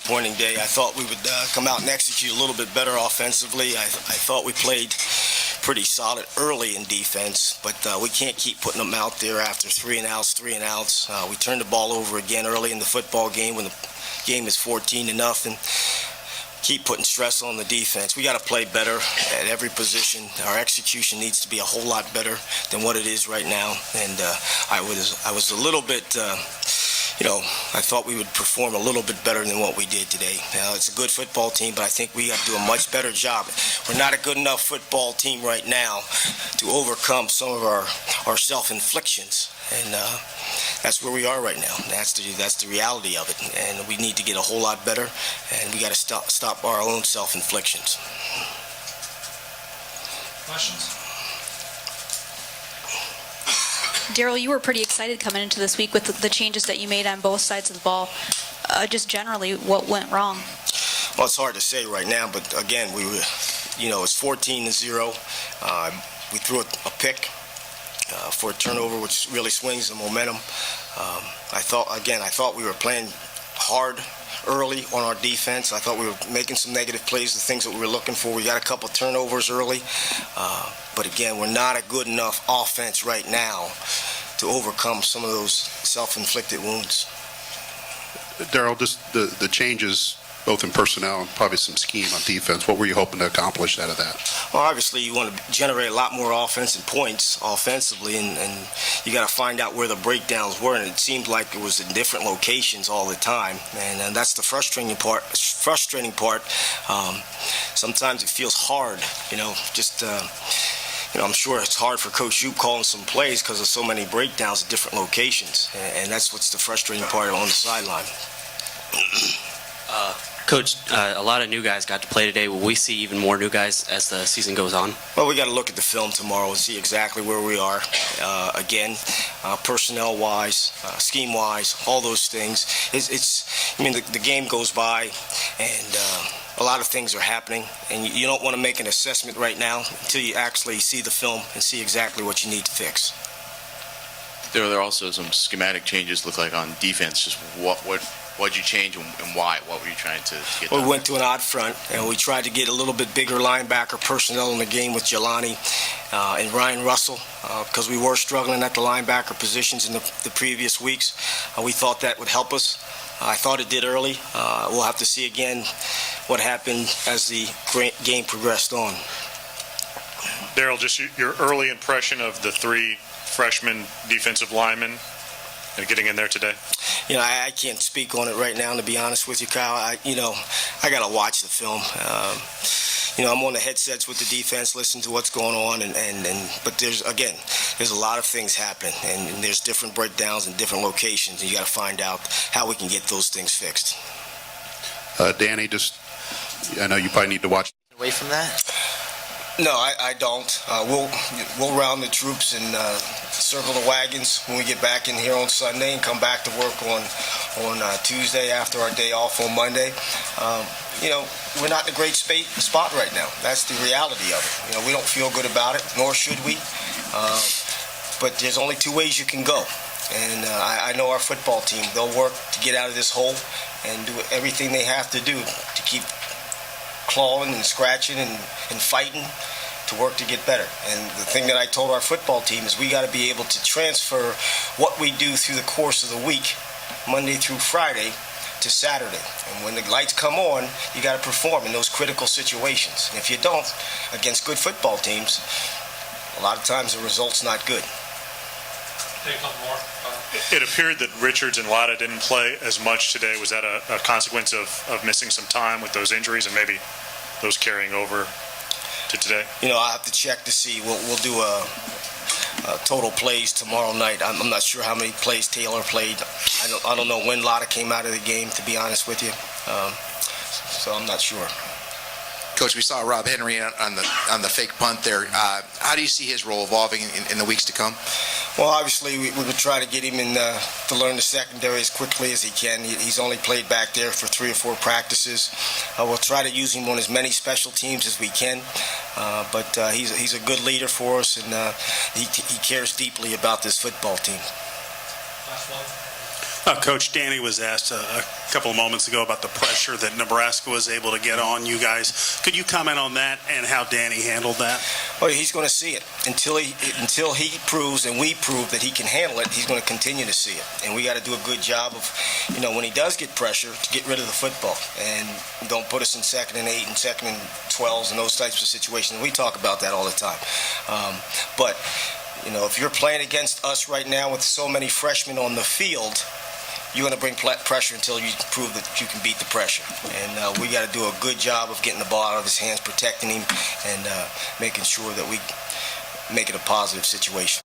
disappointing day. I thought we would come out and execute a little bit better offensively. I thought we played pretty solid early in defense, but we can't keep putting them out there after three and outs. We turned the ball over again early in the football game when the game is 14-0. Keep putting stress on the defense. We got to play better at every position. Our execution needs to be a whole lot better than what it is right now. And I was a little bit, I thought we would perform a little bit better than what we did today. It's a good football team, but I think we got to do a much better job. We're not a good enough football team right now to overcome some of our self-inflictions. And that's where we are right now. That's the reality of it. And we need to get a whole lot better, and we got to stop our own self-inflictions. Questions? Darryl, you were pretty excited coming into this week with the changes that you made on both sides of the ball. Just generally, what went wrong? Well, it's hard to say right now, but again, we were, it's 14-0. We threw a pick for a turnover, which really swings the momentum. I thought we were playing hard early on our defense. I thought we were making some negative plays, the things that we were looking for. We got a couple turnovers early. But again, we're not a good enough offense right now to overcome some of those self-inflicted wounds. Darryl, just the changes, both in personnel and probably some scheme on defense, what were you hoping to accomplish out of that? Well, obviously, you want to generate a lot more offensive points offensively, and you got to find out where the breakdowns were, and it seemed like it was in different locations all the time, and that's the frustrating part. Sometimes it feels hard, I'm sure it's hard for Coach Shoup calling some plays because of so many breakdowns at different locations, and that's what's the frustrating part on the sideline. Coach, a lot of new guys got to play today. Will we see even more new guys as the season goes on? Well, we got to look at the film tomorrow and see exactly where we are. Personnel-wise, scheme-wise, all those things. The game goes by, and a lot of things are happening, and you don't want to make an assessment right now until you actually see the film and see exactly what you need to fix. There are also some schematic changes, look like, on defense. Just what'd you change and why? What were you trying to get done? We went to an odd front, and we tried to get a little bit bigger linebacker personnel in the game with Jelani and Ryan Russell because we were struggling at the linebacker positions in the previous weeks. We thought that would help us. I thought it did early. We'll have to see again what happened as the game progressed on. Darryl, just your early impression of the three freshman defensive linemen and getting in there today? I can't speak on it right now, to be honest with you, Kyle. I got to watch the film. I'm on the headsets with the defense, listen to what's going on, but there's a lot of things happening, and there's different breakdowns in different locations, and you got to find out how we can get those things fixed. Danny, I know you probably need to watch. Away from that? No, I don't. We'll round the troops and circle the wagons when we get back in here on Sunday and come back to work on Tuesday after our day off on Monday. We're not in a great spot right now. That's the reality of it. We don't feel good about it, nor should we. But there's only two ways you can go. And I know our football team, they'll work to get out of this hole and do everything they have to do to keep clawing and scratching and fighting to work to get better. And the thing that I told our football team is we got to be able to transfer what we do through the course of the week, Monday through Friday, to Saturday. And when the lights come on, you got to perform in those critical situations. And if you don't, against good football teams, a lot of times the result's not good. Take a couple more. It appeared that Richards and Lada didn't play as much today. Was that a consequence of missing some time with those injuries and maybe those carrying over to today? I'll have to check to see. We'll do a total plays tomorrow night. I'm not sure how many plays Taylor played. I don't know when Lada came out of the game, to be honest with you. So I'm not sure. Coach, we saw Rob Henry on the fake punt there. How do you see his role evolving in the weeks to come? Well, obviously, we would try to get him in to learn the secondary as quickly as he can. He's only played back there for 3 or 4 practices. We'll try to use him on as many special teams as we can. But he's a good leader for us, and he cares deeply about this football team. Last one. Coach, Danny was asked a couple of moments ago about the pressure that Nebraska was able to get on you guys. Could you comment on that and how Danny handled that? Well, he's going to see it. Until he proves and we prove that he can handle it, he's going to continue to see it. And we got to do a good job of, when he does get pressure, to get rid of the football. And don't put us in 2nd and 8 and 2nd and 12s and those types of situations. We talk about that all the time. But if you're playing against us right now with so many freshmen on the field, you're going to bring pressure until you prove that you can beat the pressure. And we got to do a good job of getting the ball out of his hands, protecting him, and making sure that we make it a positive situation.